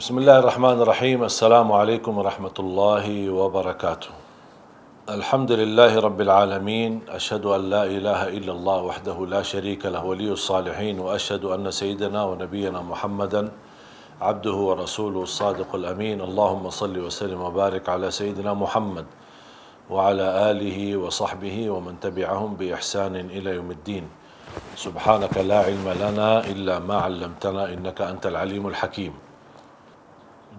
Bismillahirrahmanirrahim. Assalamualaikum warahmatullahi wabarakatuh. Alhamdulillahi rabbil alamin. Asyhadu an la ilaha illallah wahdahu la syarika lahu waliyus salihin wa asyhadu anna sayyidina wa nabiyyana Muhammadan abduhu wa rasuluhu as-sadiqul amin. Allahumma salli wa sallim wa barik ala sayyidina Muhammad wa ala alihi wa sahbihi wa man tabi'ahum bi ihsanin ila yaumiddin. Subhanaka la ilma lana illa ma 'allamtana innaka antal alimul hakim.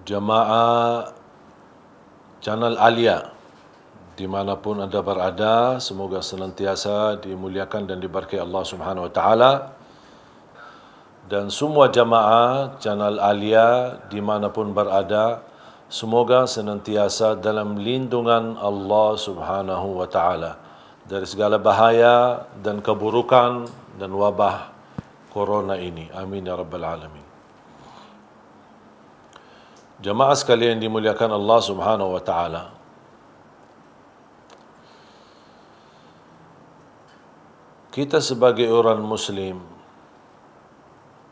Jamaah channel Alia dimanapun anda berada, semoga senantiasa dimuliakan dan diberkahi Allah Subhanahu Wa Taala. Dan semua jamaah channel Alia dimanapun berada, semoga senantiasa dalam lindungan Allah Subhanahu Wa Taala dari segala bahaya dan keburukan dan wabah corona ini. Amin ya rabbal alamin. Jamaah sekalian dimuliakan Allah Subhanahu wa taala. Kita sebagai orang muslim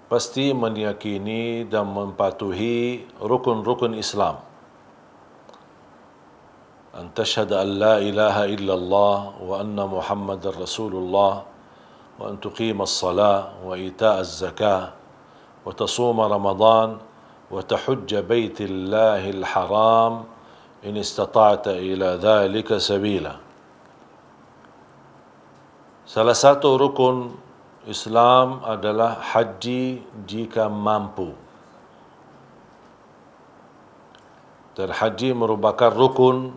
pasti meyakini dan mematuhi rukun-rukun Islam. An tashhadu an la ilaha illallah wa anna Muhammadar Rasulullah wa an tuqima as-salah wa ita'a az-zakah wa tasuma Ramadan وتحج بيت الله الحرام إن استطعت إلى ذلك سبيلا. Salah satu rukun Islam adalah haji jika mampu. Dan haji merupakan rukun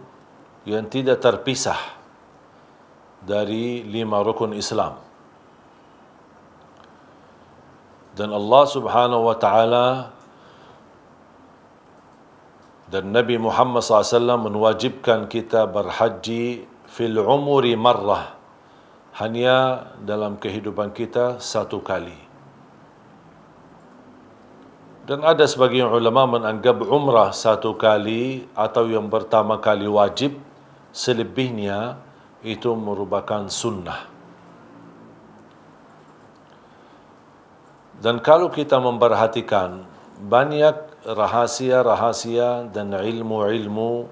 yang tidak terpisah dari 5 rukun Islam. Dan Allah Subhanahu wa taala dan Nabi Muhammad SAW menwajibkan kita berhaji fil umuri marrah, hanya dalam kehidupan kita satu kali. Dan ada sebagian ulama menganggap umrah satu kali atau yang pertama kali wajib, selebihnya itu merupakan sunnah. Dan kalau kita memperhatikan banyak rahasia-rahasia dan ilmu-ilmu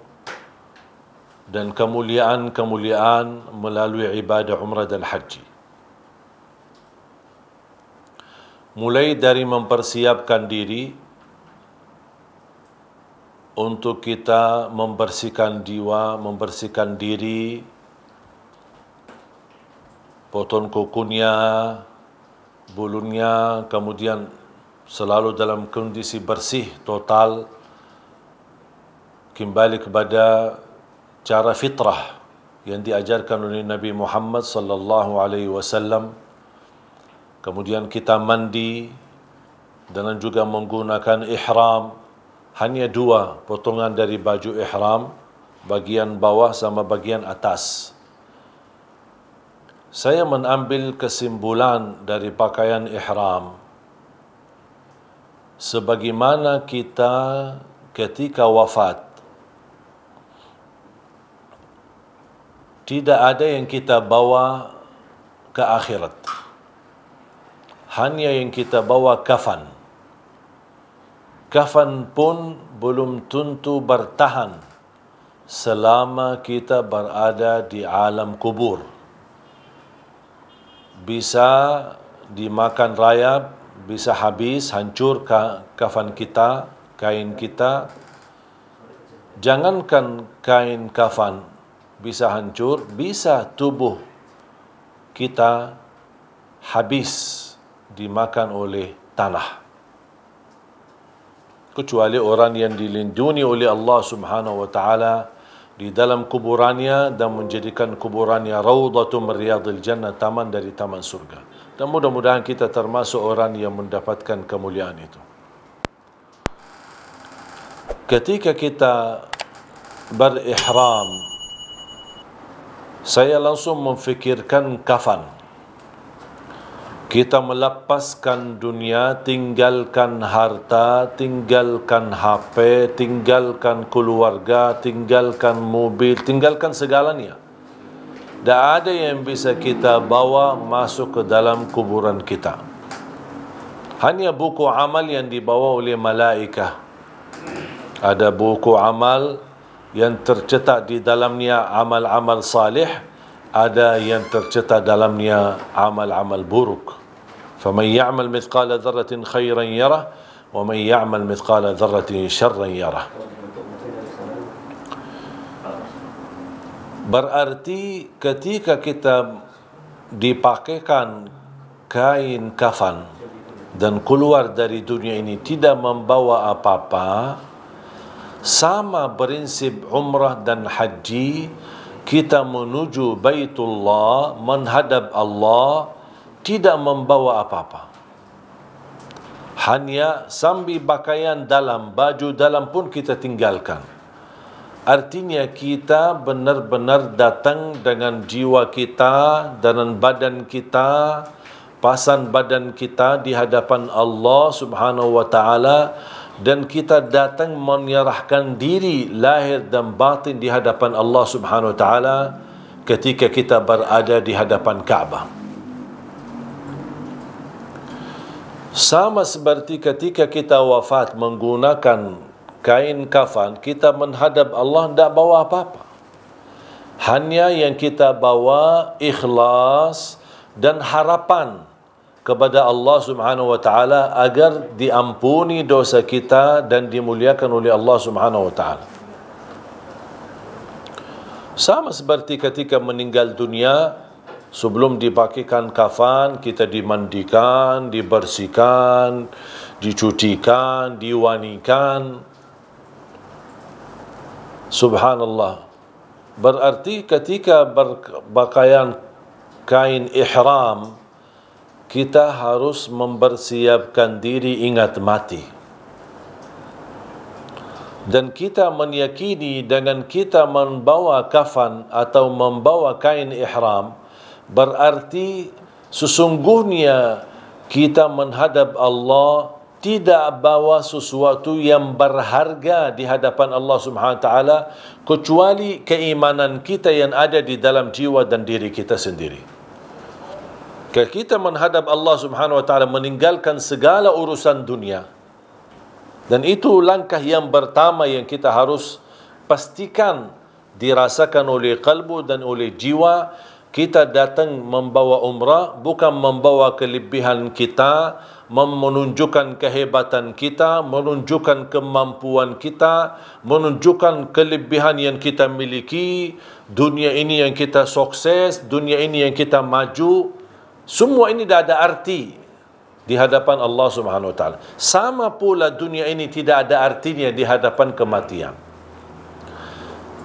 dan kemuliaan-kemuliaan melalui ibadah umrah dan haji. Mulai dari mempersiapkan diri untuk kita membersihkan jiwa, membersihkan diri, potong kukunya, bulunya, kemudian selalu dalam kondisi bersih total, kembali kepada cara fitrah yang diajarkan oleh Nabi Muhammad sallallahu alaihi wasallam. Kemudian kita mandi dan juga menggunakan ihram, hanya 2 potongan dari baju ihram, bagian bawah sama bagian atas. Saya mengambil kesimpulan dari pakaian ihram, sebagaimana kita ketika wafat tidak ada yang kita bawa ke akhirat, hanya yang kita bawa kafan. Kafan pun belum tentu bertahan selama kita berada di alam kubur. Bisa dimakan rayap, bisa habis, hancur kafan kita, kain kita. Jangankan kain kafan bisa hancur, bisa tubuh kita habis dimakan oleh tanah. Kecuali orang yang dilindungi oleh Allah Subhanahu wa taala di dalam kuburannya dan menjadikan kuburannya raudhatun min riyadil jannah, taman dari taman surga. Dan mudah-mudahan kita termasuk orang yang mendapatkan kemuliaan itu. Ketika kita berihram, saya langsung memfikirkan kafan. Kita melepaskan dunia, tinggalkan harta, tinggalkan HP, tinggalkan keluarga, tinggalkan mobil, tinggalkan segalanya. Tak ada yang bisa kita bawa masuk ke dalam kuburan kita. Hanya buku amal yang dibawa oleh malaikah Ada buku amal yang tercetak di dalamnya amal-amal salih, ada yang tercetak dalamnya amal-amal buruk. فَمَنْ يَعْمَلْ مِثْقَالَ ذَرَّةٍ خَيْرًا يَرَهُ وَمَنْ يَعْمَلْ مِثْقَالَ ذَرَّةٍ شَرًّا يَرَهُ. Berarti ketika kita dipakaikan kain kafan dan keluar dari dunia ini tidak membawa apa-apa, sama prinsip umrah dan haji. Kita menuju Baitullah, menghadap Allah, tidak membawa apa-apa, hanya sambil pakaian dalam, baju dalam pun kita tinggalkan. Artinya kita benar-benar datang dengan jiwa kita, dengan badan kita, pasan badan kita di hadapan Allah Subhanahu wa taala, dan kita datang menyerahkan diri lahir dan batin di hadapan Allah Subhanahu wa taala ketika kita berada di hadapan Kaabah. Sama seperti ketika kita wafat menggunakan kain kafan, kita menghadap Allah tidak bawa apa-apa. Hanya yang kita bawa ikhlas dan harapan kepada Allah Subhanahu wa taala agar diampuni dosa kita dan dimuliakan oleh Allah Subhanahu wa taala. Sama seperti ketika meninggal dunia, sebelum dipakaikan kafan, kita dimandikan, dibersihkan, dicucikan, diwangikan. Subhanallah. Berarti ketika berpakaian kain ihram, kita harus mempersiapkan diri ingat mati. Dan kita meyakini dengan kita membawa kafan atau membawa kain ihram, berarti sesungguhnya kita menghadap Allah tidak bawa sesuatu yang berharga di hadapan Allah Subhanahu wa taala kecuali keimanan kita yang ada di dalam jiwa dan diri kita sendiri. Kalau kita menghadap Allah Subhanahu wa taala meninggalkan segala urusan dunia, dan itu langkah yang pertama yang kita harus pastikan dirasakan oleh kalbu dan oleh jiwa. Kita datang membawa umrah bukan membawa kelebihan kita, menunjukkan kehebatan kita, menunjukkan kemampuan kita, menunjukkan kelebihan yang kita miliki, dunia ini yang kita sukses, dunia ini yang kita maju. Semua ini tidak ada arti di hadapan Allah Subhanahu wa taala. Sama pula dunia ini tidak ada artinya di hadapan kematian.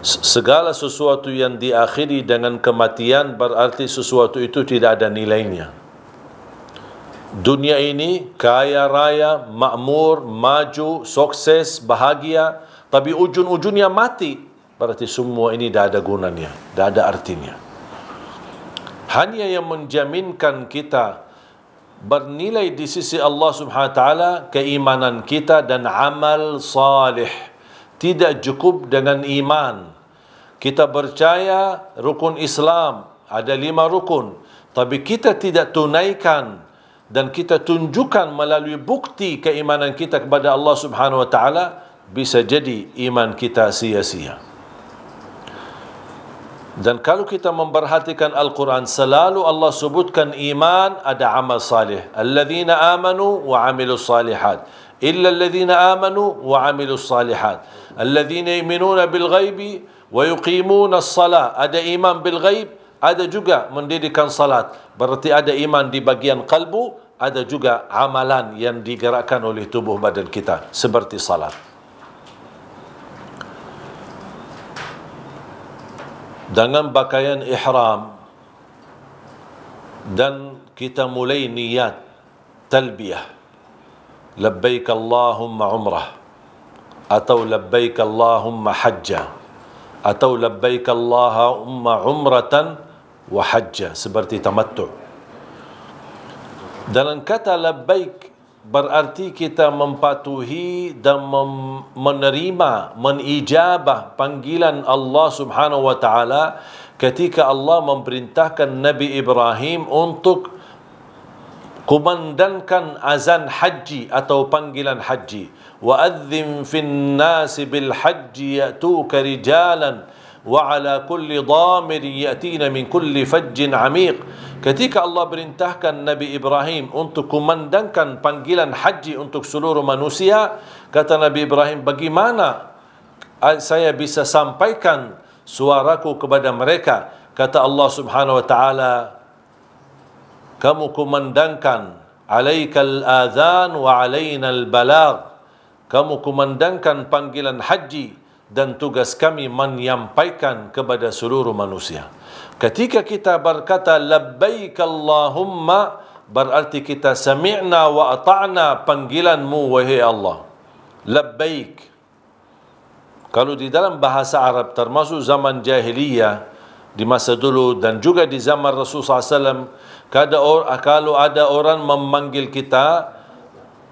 Segala sesuatu yang diakhiri dengan kematian berarti sesuatu itu tidak ada nilainya. Dunia ini kaya raya, makmur, maju, sukses, bahagia, tapi ujung-ujungnya mati. Berarti semua ini tidak ada gunanya, tidak ada artinya. Hanya yang menjaminkan kita bernilai di sisi Allah Subhanahu wa taala keimanan kita dan amal salih. Tidak cukup dengan iman. Kita percaya rukun Islam, ada 5 rukun, tapi kita tidak tunaikan dan kita tunjukkan melalui bukti keimanan kita kepada Allah Subhanahu wa taala, bisa jadi iman kita sia-sia. Dan kalau kita memperhatikan Al-Quran, selalu Allah sebutkan iman ada amal salih. Alladzina amanu wa amilus salihat. Illa alladzina amanu wa amilus salihat. Alladzina yu'minuna bil ghaibi wa yuqimuna as-salah. Ada iman bil ghaib, ada juga mendirikan salat. Berarti ada iman di bagian kalbu, ada juga amalan yang digerakkan oleh tubuh badan kita seperti salat. Dengan pakaian ihram dan kita mulai niat talbiyah, labbaik Allahumma umrah atau labbaik Allahumma hajjah atau labbaik Allahumma umratan wa hajjah seperti tamattu'. Dalam kata labbaik berarti kita mematuhi dan menerima, menijabah panggilan Allah Subhanahu wa taala ketika Allah memerintahkan Nabi Ibrahim untuk Kumandangkan azan haji atau panggilan haji. Wa adzim fin nasi bil haji ya'tuka rijalan wa ala kulli dhamir ya'tina min kulli fajjin amiq. Ketika Allah perintahkan Nabi Ibrahim untuk kumandangkan panggilan haji untuk seluruh manusia, kata Nabi Ibrahim, bagaimana saya bisa sampaikan suaraku kepada mereka? Kata Allah Subhanahu wa taala, kamu kumandangkan alaikal adhan wa alainal balagh. Kamu kumandangkan panggilan haji dan tugas kami menyampaikan kepada seluruh manusia. Ketika kita berkata labbaik Allahumma, berarti kita sami'na wa ata'na panggilanmu wahai Allah. Labbaik. Kalau di dalam bahasa Arab, termasuk zaman jahiliyah di masa dulu dan juga di zaman Rasulullah SAW, kalau ada orang memanggil kita,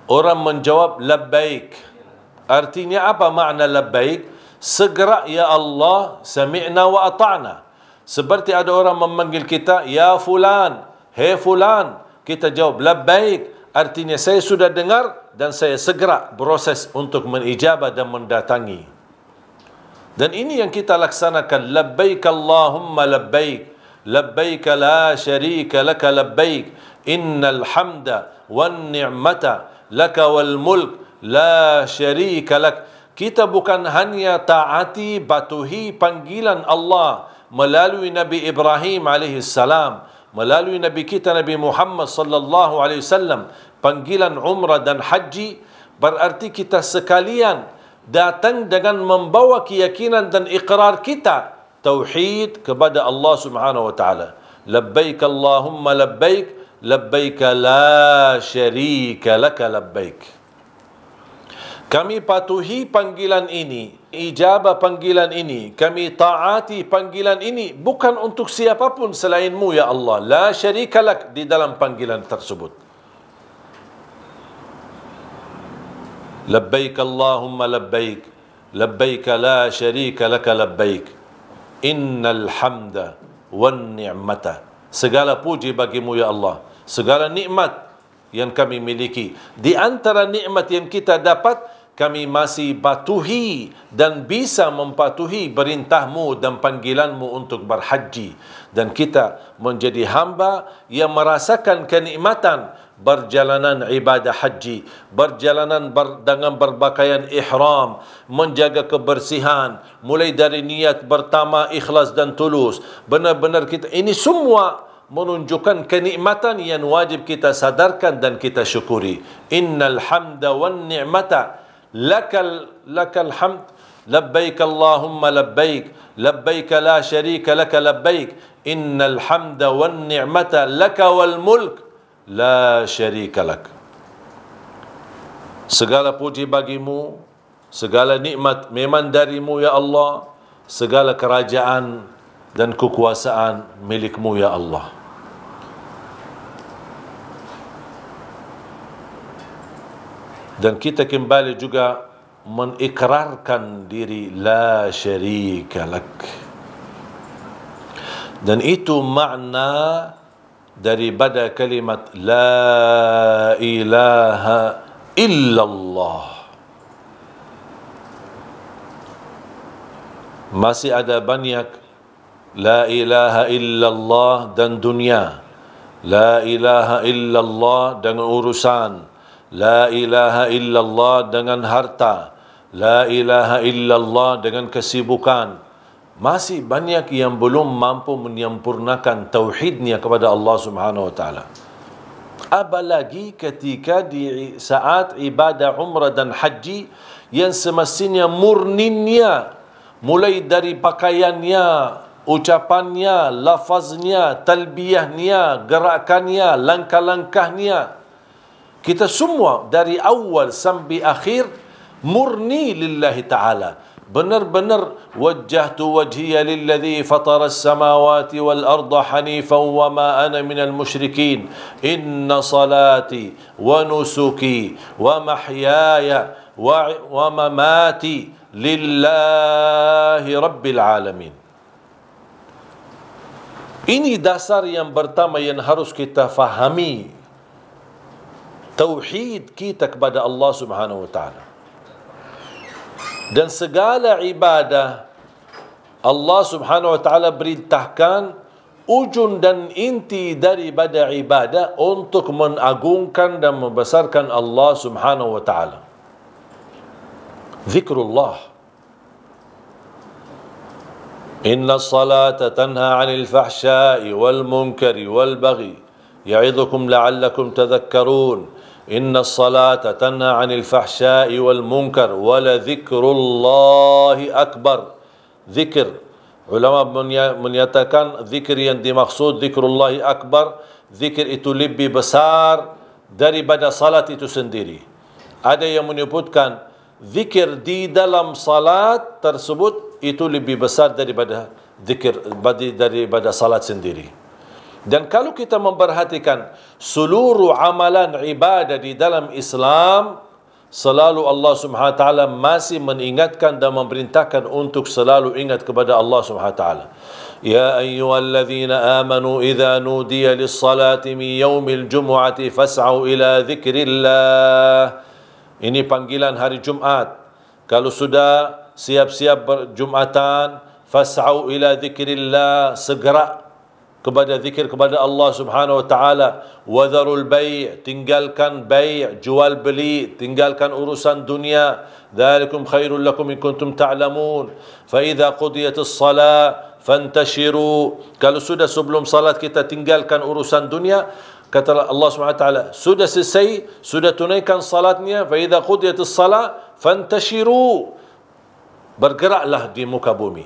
orang menjawab labbaik. Artinya apa makna labbaik? Segera ya Allah, sami'na wa ata'na. Seperti ada orang memanggil kita, ya fulan, hei fulan, kita jawab labbaik. Artinya saya sudah dengar dan saya segera proses untuk menijabah dan mendatangi. Dan ini yang kita laksanakan. Labbaik Allahumma labbaik, labbaik la syarika laka labbaik, innal hamda wan ni'mata laka wal mulk la syarika lak. Kita bukan hanya taati, patuhi panggilan Allah melalui Nabi Ibrahim alaihi salam, melalui Nabi kita Nabi Muhammad sallallahu alaihi wasallam, panggilan umrah dan haji, berarti kita sekalian datang dengan membawa keyakinan dan iqrar kita tauhid kepada Allah Subhanahu wa taala. Labbaik Allahumma labbaik, labbaik la syarika laka labbaik. Kami patuhi panggilan ini, ijabah panggilan ini, kami taati panggilan ini bukan untuk siapapun selainmu ya Allah. La syarika lak di dalam panggilan tersebut. Labbaik Allahumma labbaik, labbaik la syarika laka labbaik, innal hamda wan ni'mata. Segala puji bagimu ya Allah, segala nikmat yang kami miliki. Di antara nikmat yang kita dapat, kami masih patuhi dan bisa mempatuhi perintahmu dan panggilanmu untuk berhaji. Dan kita menjadi hamba yang merasakan kenikmatan berjalanan ibadah haji, berjalanan dengan berpakaian ihram, menjaga kebersihan, mulai dari niat pertama ikhlas dan tulus. Benar-benar kita, ini semua menunjukkan kenikmatan yang wajib kita sadarkan dan kita syukuri. Innal hamda wan ni'mata lakal hamd, labbaik Allahumma labbaik, labbaik la syarika laka labbaik, innal hamda wan ni'mata laka wal mulk la syarika lak. Segala puji bagimu, segala nikmat memang darimu ya Allah, segala kerajaan dan kekuasaan milikmu ya Allah. Dan kita kembali juga mengikrarkan diri la syarika lak. Dan itu makna daripada kalimat la ilaha illallah. Masih ada banyak la ilaha illallah dan dunia, la ilaha illallah dengan urusan, la ilaha illallah dengan harta, la ilaha illallah dengan kesibukan. Masih banyak yang belum mampu menyempurnakan tauhidnya kepada Allah Subhanahu wa taala. Apalagi ketika di saat ibadah umrah dan haji yang semestinya murninya, mulai dari pakaiannya, ucapannya, lafaznya, talbiyahnya, gerakannya, langkah-langkahnya, kita semua dari awal sampai akhir murni lillahi ta'ala. Benar-benar wajjahtu wajhiya lilladhi fatara as-samawati wal arda hanifan wa ma ana minal musyrikin. Inna salati wa nusuki wa mahyaya wa mamati lillahi rabbil alamin. Ini dasar yang pertama yang harus kita fahami tauhid kita kepada Allah Subhanahu wa taala. Dan segala ibadah Allah Subhanahu wa taala perintahkan ujung dan inti daripada ibadah untuk mengagungkan dan membesarkan Allah Subhanahu wa taala. Zikrullah. Inna salata tanha 'anil fahsya'i wal munkari wal baghi ya'idhukum la'allakum tadhakkarun. Inna salata tanha 'anil fahsya'i wal munkar wa la dzikrullahi akbar. Zikr, ulama menyatakan zikir yang dimaksud zikrullahi akbar, zikir itu lebih besar daripada salat itu sendiri. Ada yang menyebutkan zikir di dalam salat tersebut itu lebih besar daripada zikir daripada salat sendiri. Dan kalau kita memperhatikan seluruh amalan ibadah di dalam Islam, selalu Allah Subhanahu wa taala masih mengingatkan dan memerintahkan untuk selalu ingat kepada Allah Subhanahu wa taala. Ya ayyuhalladzina amanu idza nudiya lis-salati min yaumil jumu'ati fas'au ila dzikrillah. Ini panggilan hari Jumat. Kalau sudah siap-siap berjumatan, fas'au ila dzikrillah, segera kepada zikir kepada Allah Subhanahu wa taala. Wadharul bai', tinggalkan bai', jual beli, tinggalkan urusan dunia. Dzalikum khairul lakum in kuntum ta'lamun. Fa idza qudiyatis shalah fantashiru. Kalau sudah sebelum salat kita tinggalkan urusan dunia, kata Allah Subhanahu wa taala, sudah selesai, sudah tunaikan salatnya, fa idza qudiyatis shalah fantashiru. Bergeraklah di muka bumi.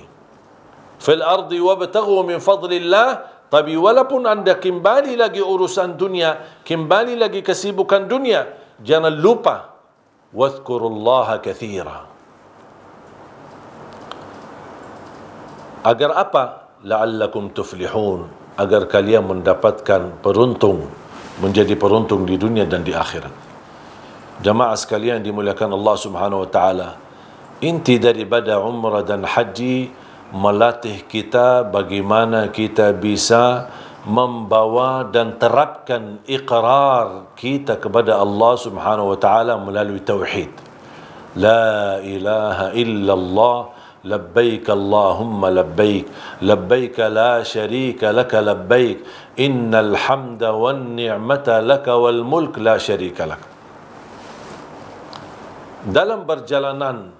Fil ardi wabtaghu min fadlillah. Tapi walaupun anda kembali lagi urusan dunia, kembali lagi kesibukan dunia, jangan lupa wadhkurullaha katsira. Agar apa? La'allakum tuflihun, agar kalian mendapatkan beruntung, menjadi beruntung di dunia dan di akhirat. Jamaah sekalian dimuliakan Allah Subhanahu wa taala, inti daripada umrah dan haji melatih kita bagaimana kita bisa membawa dan terapkan iqrar kita kepada Allah Subhanahu wa taala melalui tauhid. La ilaha illallah, labbaik Allahumma labbaik, labbaik la syarika laka labbaik, innal hamda wan ni'mata laka wal mulk la syarika lak. Dalam perjalanan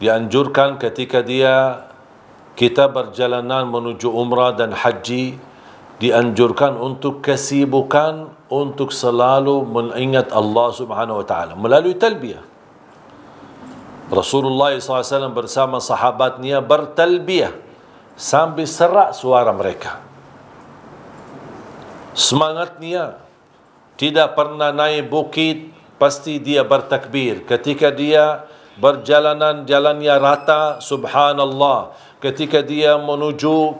dianjurkan ketika kita berjalanan menuju umrah dan haji, dianjurkan untuk kesibukan untuk selalu mengingat Allah Subhanahu wa taala melalui talbiyah. Rasulullah SAW bersama sahabatnya bertalbiyah sambil serak suara mereka. Semangatnya, tidak pernah naik bukit, pasti dia bertakbir. Ketika dia berjalanan jalannya rata, subhanallah. Ketika dia menuju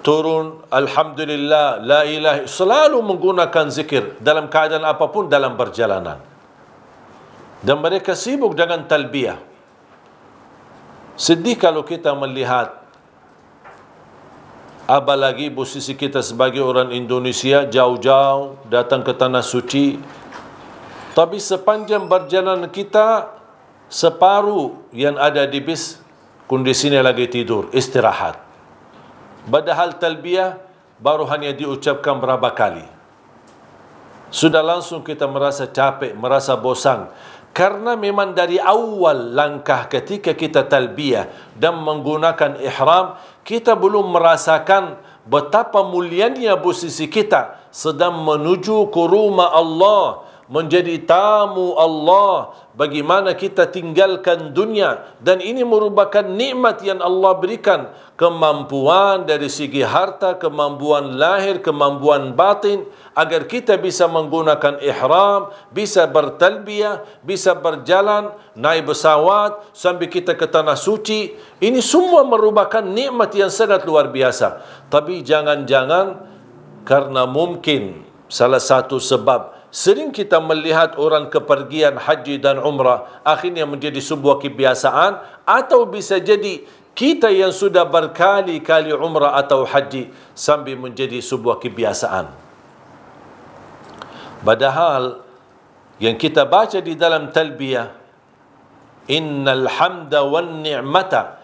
turun, alhamdulillah, la ilaha, selalu menggunakan zikir dalam keadaan apapun dalam perjalanan. Dan mereka sibuk dengan talbiyah. Sedih kalau kita melihat, apalagi posisi kita sebagai orang Indonesia, jauh-jauh datang ke tanah suci, tapi sepanjang perjalanan kita, separuh yang ada di bis kondisinya lagi tidur, istirahat. Padahal talbiyah baru hanya diucapkan berapa kali. Sudah langsung kita merasa capek, merasa bosan. Karena memang dari awal langkah ketika kita talbiyah dan menggunakan ihram, kita belum merasakan betapa mulianya posisi kita sedang menuju ke rumah Allah, menjadi tamu Allah, bagaimana kita tinggalkan dunia. Dan ini merupakan nikmat yang Allah berikan, kemampuan dari segi harta, kemampuan lahir, kemampuan batin, agar kita bisa menggunakan ihram, bisa bertalbiyah, bisa berjalan, naik pesawat sampai kita ke tanah suci. Ini semua merupakan nikmat yang sangat luar biasa. Tapi jangan-jangan karena mungkin salah satu sebab sering kita melihat orang kepergian haji dan umrah akhirnya menjadi sebuah kebiasaan, atau bisa jadi kita yang sudah berkali-kali umrah atau haji sambil menjadi sebuah kebiasaan. Padahal yang kita baca di dalam talbiyah, innal hamda wan ni'mata,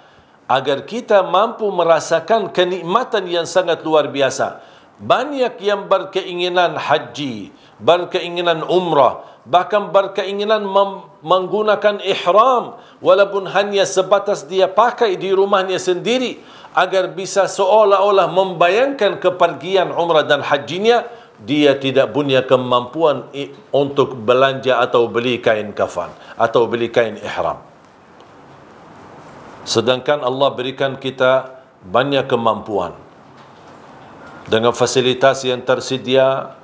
agar kita mampu merasakan kenikmatan yang sangat luar biasa. Banyak yang berkeinginan haji, berkeinginan umrah, bahkan berkeinginan menggunakan ihram, walaupun hanya sebatas dia pakai di rumahnya sendiri, agar bisa seolah-olah membayangkan kepergian umrah dan hajinya. Dia tidak punya kemampuan untuk belanja atau beli kain kafan atau beli kain ihram. Sedangkan Allah berikan kita banyak kemampuan dengan fasilitas yang tersedia.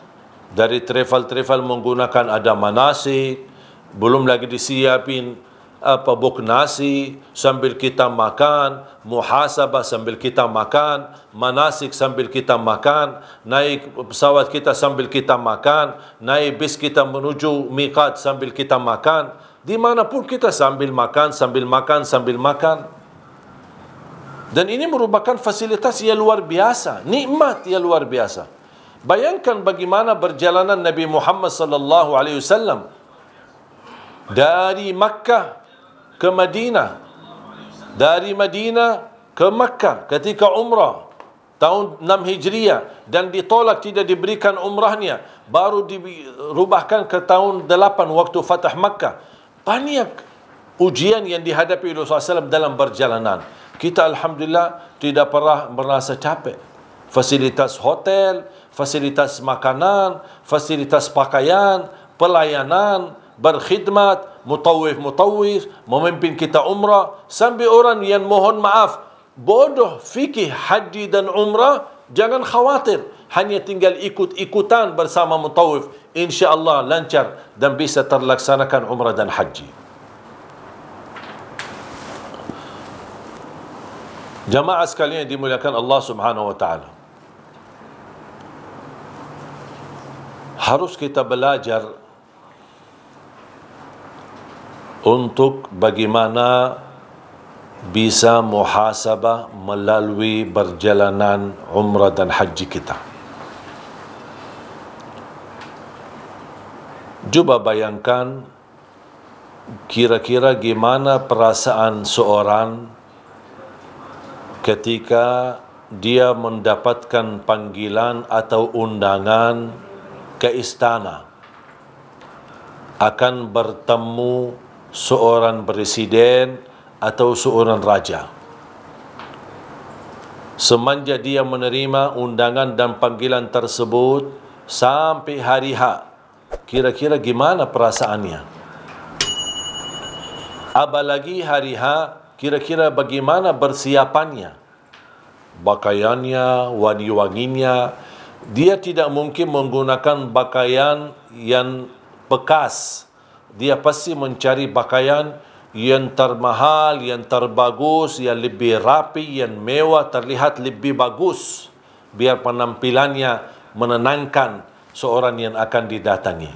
Dari travel menggunakan ada manasik, belum lagi disiapin buk nasi sambil kita makan, muhasabah sambil kita makan, manasik sambil kita makan, naik pesawat kita sambil kita makan, naik bis kita menuju miqat sambil kita makan. Dimanapun kita sambil makan, sambil makan, sambil makan. Dan ini merupakan fasilitas yang luar biasa, nikmat yang luar biasa. Bayangkan bagaimana perjalanan Nabi Muhammad sallallahu alaihi wasallam dari Makkah ke Madinah, dari Madinah ke Makkah ketika umrah tahun 6 Hijriah, dan ditolak, tidak diberikan umrahnya, baru dirubahkan ke tahun 8 waktu Fatah Makkah. Banyak ujian yang dihadapi Rasulullah SAW dalam perjalanan. Kita alhamdulillah tidak pernah merasa capek. Fasilitas hotel, fasilitas makanan, fasilitas pakaian, pelayanan, berkhidmat, mutawif, memimpin kita umrah, sampai orang yang mohon maaf bodoh fikih haji dan umrah, jangan khawatir, hanya tinggal ikut-ikutan bersama mutawif, insya-Allah lancar dan bisa terlaksanakan umrah dan haji. Jamaah sekalian yang dimuliakan Allah Subhanahu wa taala, harus kita belajar untuk bagaimana bisa muhasabah melalui perjalanan umrah dan haji kita. Cuba bayangkan kira-kira gimana perasaan seorang ketika dia mendapatkan panggilan atau undangan ke istana akan bertemu seorang presiden atau seorang raja. Semenjak dia menerima undangan dan panggilan tersebut sampai hari H, kira-kira gimana perasaannya? Apalagi hari H, kira-kira bagaimana persiapannya? Pakaiannya, wangi-wanginya. Dia tidak mungkin menggunakan pakaian yang bekas. Dia pasti mencari pakaian yang termahal, yang terbagus, yang lebih rapi, yang mewah, terlihat lebih bagus, biar penampilannya menenangkan seorang yang akan didatangi.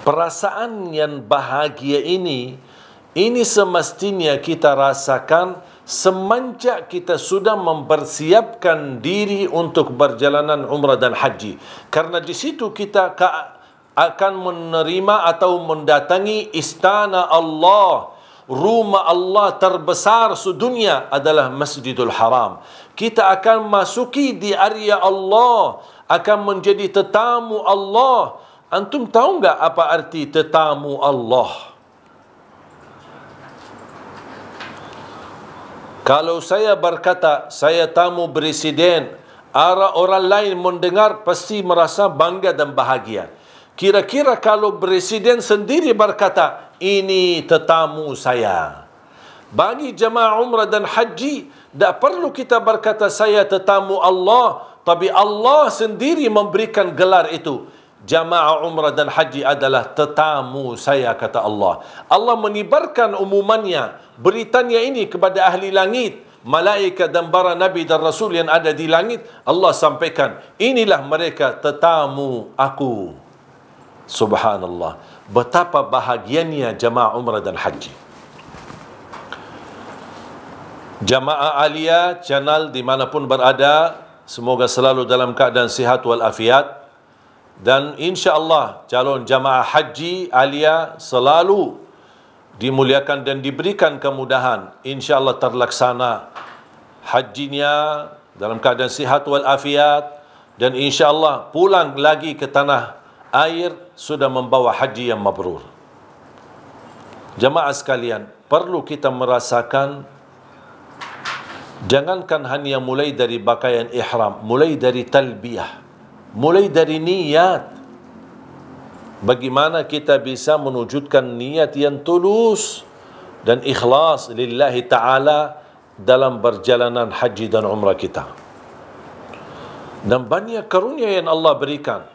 Perasaan yang bahagia ini semestinya kita rasakan semenjak kita sudah mempersiapkan diri untuk perjalanan umrah dan haji. Karena di situ kita akan menerima atau mendatangi istana Allah. Rumah Allah terbesar sedunia adalah Masjidul Haram. Kita akan masuki di area Allah, akan menjadi tetamu Allah. Antum tahu enggak apa arti tetamu Allah? Kalau saya berkata saya tamu presiden, orang lain mendengar pasti merasa bangga dan bahagia. Kira-kira kalau presiden sendiri berkata, ini tetamu saya. Bagi jemaah umrah dan haji, tak perlu kita berkata saya tetamu Allah, tapi Allah sendiri memberikan gelar itu. Jemaah umrah dan haji adalah tetamu saya, kata Allah. Allah menyebarkan umumannya, beritanya ini kepada ahli langit, malaikat dan para nabi dan rasul yang ada di langit. Allah sampaikan, inilah mereka tetamu aku. Subhanallah, betapa bahagianya jamaah umrah dan haji. Jamaah Alia channel dimanapun berada, semoga selalu dalam keadaan sihat walafiat. Dan insya Allah calon jamaah haji Alia selalu dimuliakan dan diberikan kemudahan. Insya Allah terlaksana hajinya dalam keadaan sihat wal afiat, dan insya Allah pulang lagi ke tanah air sudah membawa haji yang mabrur. Jamaah sekalian, perlu kita merasakan, jangankan hanya mulai dari pakaian ihram, mulai dari talbiyah, mulai dari niat. Bagaimana kita bisa menwujudkan niat yang tulus dan ikhlas lillahi ta'ala dalam perjalanan haji dan umrah kita. Dan banyak karunia yang Allah berikan.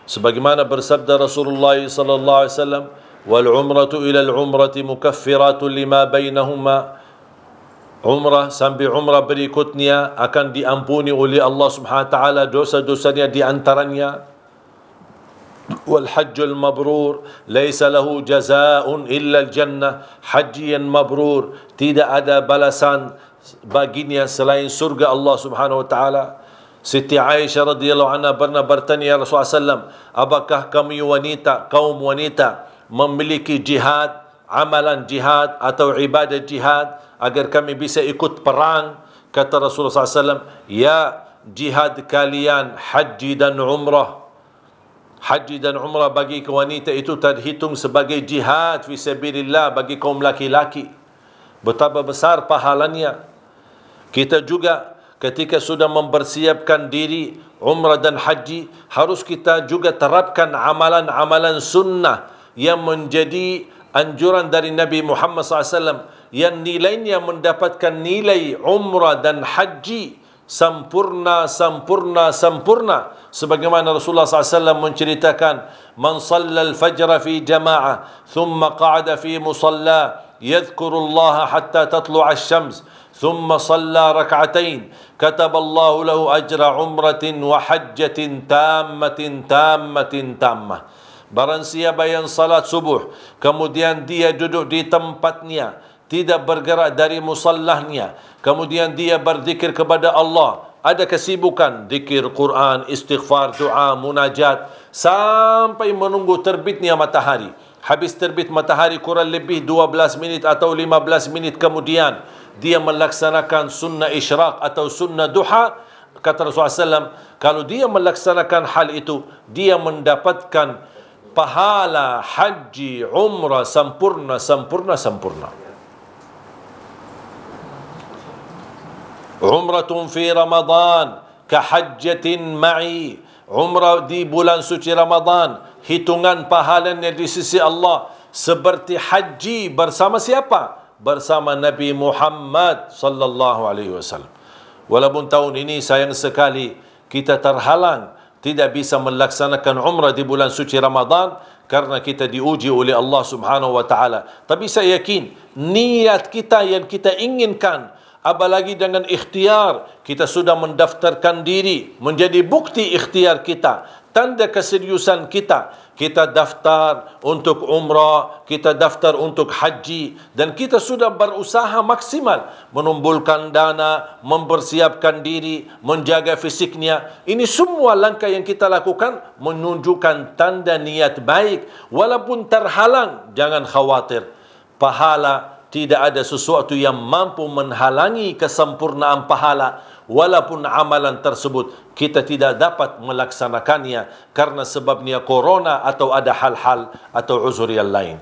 Sebagaimana bersabda Rasulullah sallallahu alaihi wasallam, wal umratu ila al umrati mukaffiratun lima bainahuma. Umrah sampai umrah berikutnya akan diampuni oleh Allah Subhanahu wa taala dosa-dosanya di antaranya. Wal hajjul mabrur laisa lahu jazaa'un illa al jannah. Haji yang mabrur tidak ada balasan baginya selain surga Allah Subhanahu wa taala. Siti Aisyah radhiyallahu anha pernah bertanya Rasulullah SAW, apakah kami wanita, kaum wanita memiliki jihad, amalan jihad atau ibadah jihad agar kami bisa ikut perang? Kata Rasulullah SAW, ya, jihad kalian haji dan umrah. Haji dan umrah bagi wanita itu terhitung sebagai jihad fisabilillah bagi kaum laki-laki. Betapa besar pahalanya. Kita juga ketika sudah mempersiapkan diri umrah dan haji, harus kita juga terapkan amalan-amalan sunnah yang menjadi anjuran dari Nabi Muhammad SAW, yang nilainya mendapatkan nilai umrah dan haji sempurna, sempurna, sempurna. Sebagaimana Rasulullah SAW menceritakan, man salla al-fajr fi jama'ah thumma qa'ada fi musalla yadhkurullaha hatta tatlu'a asy-syams ثم صلى ركعتين كتب الله له أجر عمرة وحجة تامة تامة تامة. Barang siapa yang salat subuh kemudian dia duduk di tempatnya, tidak bergerak dari musallahnya, kemudian dia berzikir kepada Allah, ada kesibukan zikir Quran, istighfar, doa, munajat sampai menunggu terbitnya matahari. Habis terbit matahari kurang lebih 12 minit atau 15 menit kemudian dia melaksanakan sunnah isyraq atau sunnah duha. Kata Rasulullah SAW, kalau dia melaksanakan hal itu, dia mendapatkan pahala haji umrah sempurna, sempurna, sempurna. Umratun fi Ramadan kahajjatin ma'i. Umrah di bulan suci Ramadan, hitungan pahalanya di sisi Allah seperti haji bersama siapa? Bersama Nabi Muhammad sallallahu alaihi wasallam. Walaupun tahun ini sayang sekali kita terhalang tidak bisa melaksanakan umrah di bulan suci Ramadan karena kita diuji oleh Allah Subhanahu wa taala. Tapi saya yakin niat kita yang kita inginkan, apalagi dengan ikhtiar, kita sudah mendaftarkan diri, menjadi bukti ikhtiar kita, tanda keseriusan kita. Kita daftar untuk umrah, kita daftar untuk haji, dan kita sudah berusaha maksimal mengumpulkan dana, mempersiapkan diri, menjaga fisiknya. Ini semua langkah yang kita lakukan menunjukkan tanda niat baik. Walaupun terhalang, jangan khawatir. Pahala, tidak ada sesuatu yang mampu menghalangi kesempurnaan pahala. Walaupun amalan tersebut kita tidak dapat melaksanakannya karena sebabnya corona atau ada hal-hal atau uzur yang lain.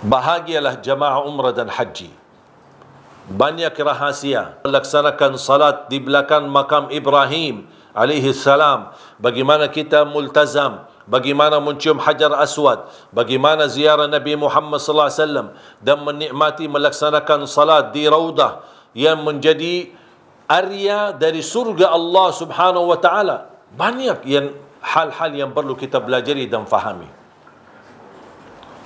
Bahagialah jamaah umrah dan haji. Banyak rahasia melaksanakan salat di belakang makam Ibrahim alaihi salam. Bagaimana kita multazam, bagaimana mencium hajar aswad, bagaimana ziarah Nabi Muhammad sallallahu alaihi wasallam, dan menikmati melaksanakan salat di raudah yang menjadi area dari surga Allah Subhanahu wa taala. Banyak yang hal-hal yang perlu kita pelajari dan fahami.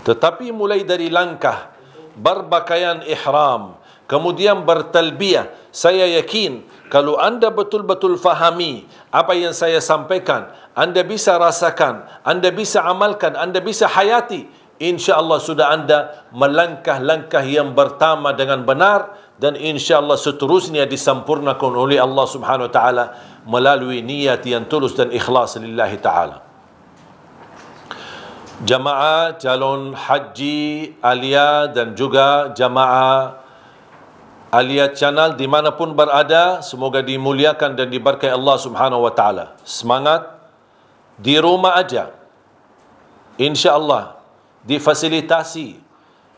Tetapi mulai dari langkah berpakaian ihram, kemudian bertalbiyah, saya yakin kalau anda betul-betul fahami apa yang saya sampaikan, anda bisa rasakan, anda bisa amalkan, anda bisa hayati, insya Allah sudah anda melangkah langkah yang pertama dengan benar dan insya-Allah seterusnya disempurnakan oleh Allah Subhanahu wa taala melalui niat yang tulus dan ikhlas lillahi taala. Jamaah calon haji Alia dan juga jamaah Alia Channel dimanapun berada, semoga dimuliakan dan diberkahi Allah Subhanahu wa taala. Semangat di rumah aja, insya-Allah difasilitasi.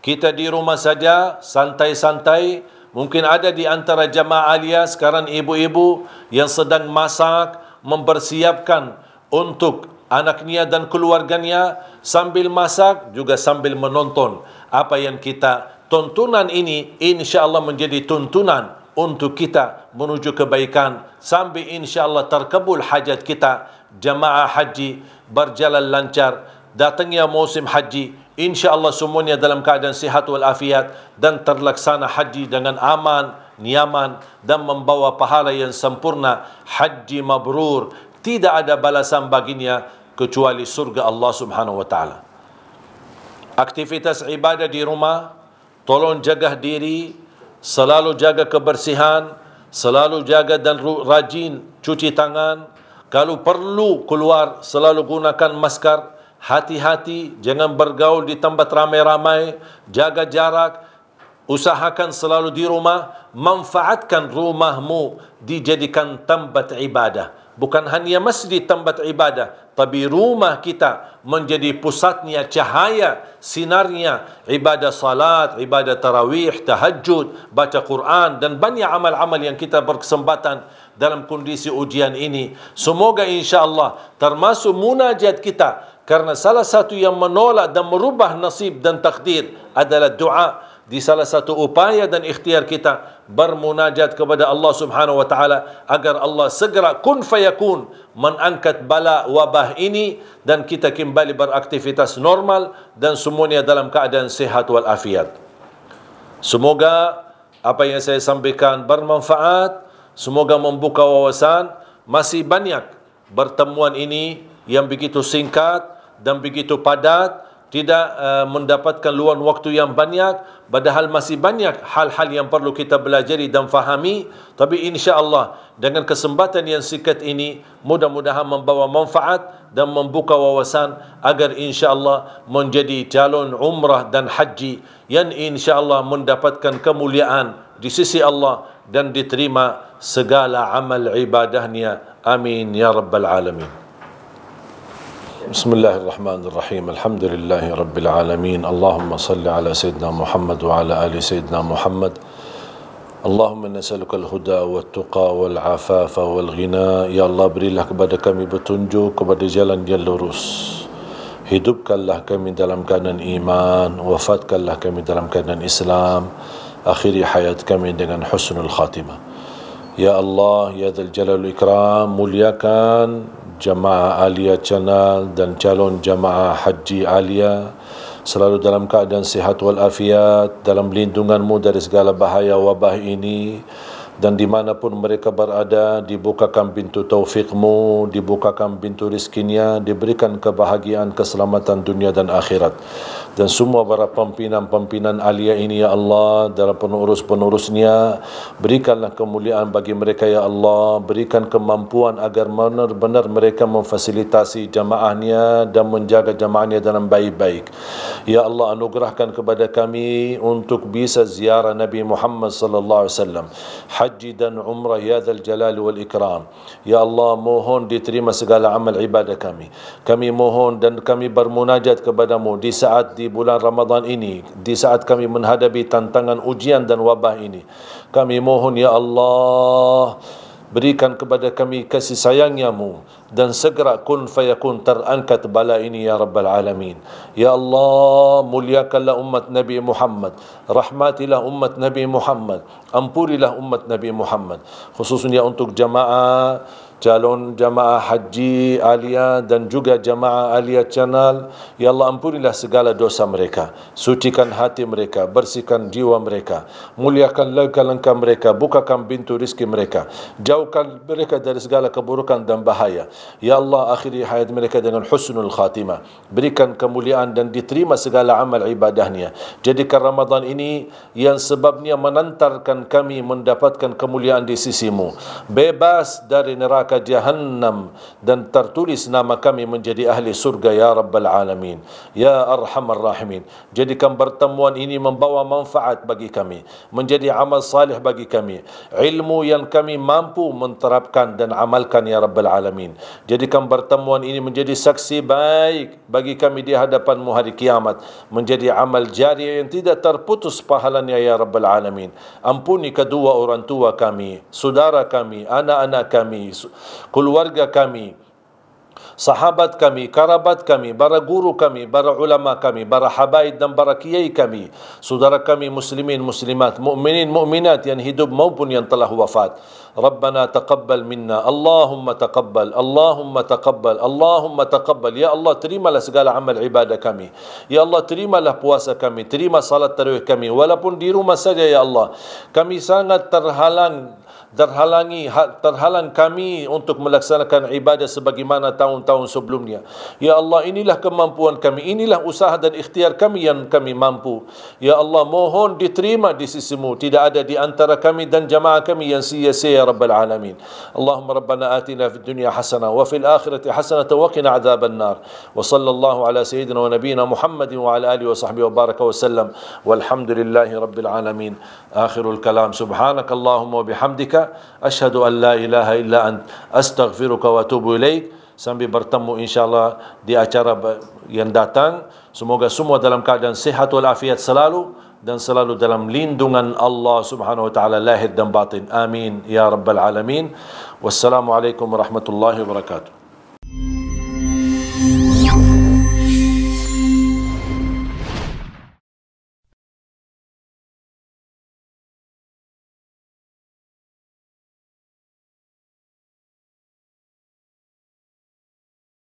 Kita di rumah saja, santai-santai. Mungkin ada di antara jamaah Alia sekarang ibu-ibu yang sedang masak, mempersiapkan untuk anaknya dan keluarganya, sambil masak juga sambil menonton apa yang kita tontonan ini, insya-Allah menjadi tuntunan untuk kita menuju kebaikan sampai insya-Allah terkabul hajat kita. Jamaah haji berjalan lancar, datangnya musim haji, insya-Allah semuanya dalam keadaan sihat wal afiat dan terlaksana haji dengan aman, nyaman dan membawa pahala yang sempurna. Haji mabrur, tidak ada balasan baginya kecuali surga Allah Subhanahu wa taala. Aktivitas ibadah di rumah, tolong jaga diri, selalu jaga kebersihan, selalu jaga dan rajin cuci tangan. Kalau perlu keluar, selalu gunakan masker. Hati-hati, jangan bergaul di tempat ramai-ramai, jaga jarak. Usahakan selalu di rumah, manfaatkan rumahmu dijadikan tempat ibadah. Bukan hanya masjid tempat ibadah, tapi rumah kita menjadi pusatnya cahaya, sinarnya ibadah salat, ibadah tarawih, tahajud, baca Quran dan banyak amal-amal yang kita berkesempatan dalam kondisi ujian ini. Semoga insya-Allah termasuk munajat kita, karena salah satu yang menolak dan merubah nasib dan takdir adalah doa. Di salah satu upaya dan ikhtiar kita bermunajat kepada Allah Subhanahu wa taala agar Allah segera kun fayakun mengangkat bala wabah ini dan kita kembali beraktivitas normal dan semuanya dalam keadaan sehat wal afiat. Semoga apa yang saya sampaikan bermanfaat, semoga membuka wawasan. Masih banyak pertemuan ini yang begitu singkat dan begitu padat, tidak mendapatkan luang waktu yang banyak, padahal masih banyak hal-hal yang perlu kita pelajari dan fahami. Tapi insya-Allah dengan kesempatan yang singkat ini mudah-mudahan membawa manfaat dan membuka wawasan agar insya-Allah menjadi calon umrah dan haji yang insya-Allah mendapatkan kemuliaan di sisi Allah dan diterima segala amal ibadahnya. Amin ya rabbal alamin. Bismillahirrahmanirrahim. Alhamdulillahi rabbil alamin. Allahumma salli ala sayyidina Muhammad wa ala ali sayyidina Muhammad. Allahumma nas'aluka al-huda wat-tuqa wal-afafa wal-ghina. Ya Allah, berilah kepada kami petunjuk kepada jalan yang lurus. Hidupkanlah kami dalam keadaan iman, wafatkanlah kami dalam keadaan Islam. Akhiri hayat kami dengan husnul khatimah. Ya Allah, ya Dzal Jalal wal Ikram, muliakan jamaah Alia Channel dan calon jamaah haji Alia selalu dalam keadaan sihat wal afiat, dalam lindunganmu dari segala bahaya wabah ini, dan dimanapun mereka berada dibukakan pintu taufikmu, dibukakan pintu rizkinya, diberikan kebahagiaan, keselamatan dunia dan akhirat. Dan semua para pimpinan-pimpinan Alia ini ya Allah, dalam penerus-penerusnya, berikanlah kemuliaan bagi mereka ya Allah, berikan kemampuan agar benar-benar mereka memfasilitasi jamaahnya dan menjaga jamaahnya dalam baik-baik. Ya Allah, anugerahkan kepada kami untuk bisa ziarah Nabi Muhammad sallallahu alaihi wasallam, haji dan umrah ya Dzal Jalal wal Ikram. Ya Allah, mohon diterima segala amal ibadah kami. Kami mohon dan kami bermunajat kepadamu di saat di bulan Ramadan ini, di saat kami menghadapi tantangan ujian dan wabah ini. Kami mohon ya Allah, berikan kepada kami kasih sayangnya-Mu dan segera kun fayakun terangkat bala ini ya Rabbal Alamin. Ya Allah, muliakanlah umat Nabi Muhammad, rahmatilah umat Nabi Muhammad, ampunilah umat Nabi Muhammad, khususnya untuk jamaah calon jamaah haji Alia dan juga jamaah Alia Channel. Ya Allah, ampunilah segala dosa mereka, sucikan hati mereka, bersihkan jiwa mereka, muliakan langkah-langkah mereka, bukakan pintu rezeki mereka, jauhkan mereka dari segala keburukan dan bahaya. Ya Allah, akhiri hayat mereka dengan husnul khatimah, berikan kemuliaan dan diterima segala amal ibadahnya. Jadikan Ramadan ini yang sebabnya menantarkan kami mendapatkan kemuliaan di sisimu, bebas dari neraka Jahannam, dan tertulis nama kami menjadi ahli surga ya Rabbal Alamin, ya Arhamar Rahimin. Jadikan pertemuan ini membawa manfaat bagi kami, menjadi amal salih bagi kami, ilmu yang kami mampu menterapkan dan amalkan ya Rabbal Alamin. Jadikan pertemuan ini menjadi saksi baik bagi kami di hadapan-Mu hari kiamat, menjadi amal jariah yang tidak terputus pahalanya ya Rabbal Alamin. Ampuni kedua orang tua kami, saudara kami, anak-anak kami, keluarga kami, sahabat kami, kerabat kami, para guru kami, para ulama kami, para habaib dan para kiai kami, saudara kami muslimin, muslimat, mukminin, mukminat yang hidup maupun yang telah wafat. Rabbana taqabbal minna, Allahumma taqabbal, Allahumma taqabbal, Allahumma taqabbal. Ya Allah, terimalah segala amal ibadah kami. Ya Allah, terimalah puasa kami, terima salat tarawih kami, walaupun di rumah saja ya Allah. Kami sangat terhalang kami untuk melaksanakan ibadah sebagaimana tahun-tahun sebelumnya. Ya Allah, inilah kemampuan kami, inilah usaha dan ikhtiar kami yang kami mampu. Ya Allah, mohon diterima di sisi-Mu, tidak ada di antara kami dan jamaah kami yang sia-sia ya Rabbal Alamin. Allahumma Rabbana atina fid dunya hasanah wa fil akhirati hasanah wa qina adzaban nar. Wa sallallahu ala sayyidina wa nabiyyina Muhammadin wa ala alihi wa sahbihi wa baraka wa sallam. Walhamdulillahi rabbil alamin. Akhirul kalam. Subhanakallahumma wa bihamdika asyhadu an la ilaha illa ant astaghfiruka wa atubu ilaik. Sambil bertemu insyaAllah di acara yang datang. Semoga semua dalam keadaan sihat walafiat selalu dan selalu dalam lindungan Allah subhanahu wa ta'ala lahir dan batin. Amin ya Rabbal Alamin. Wassalamualaikum warahmatullahi wabarakatuh.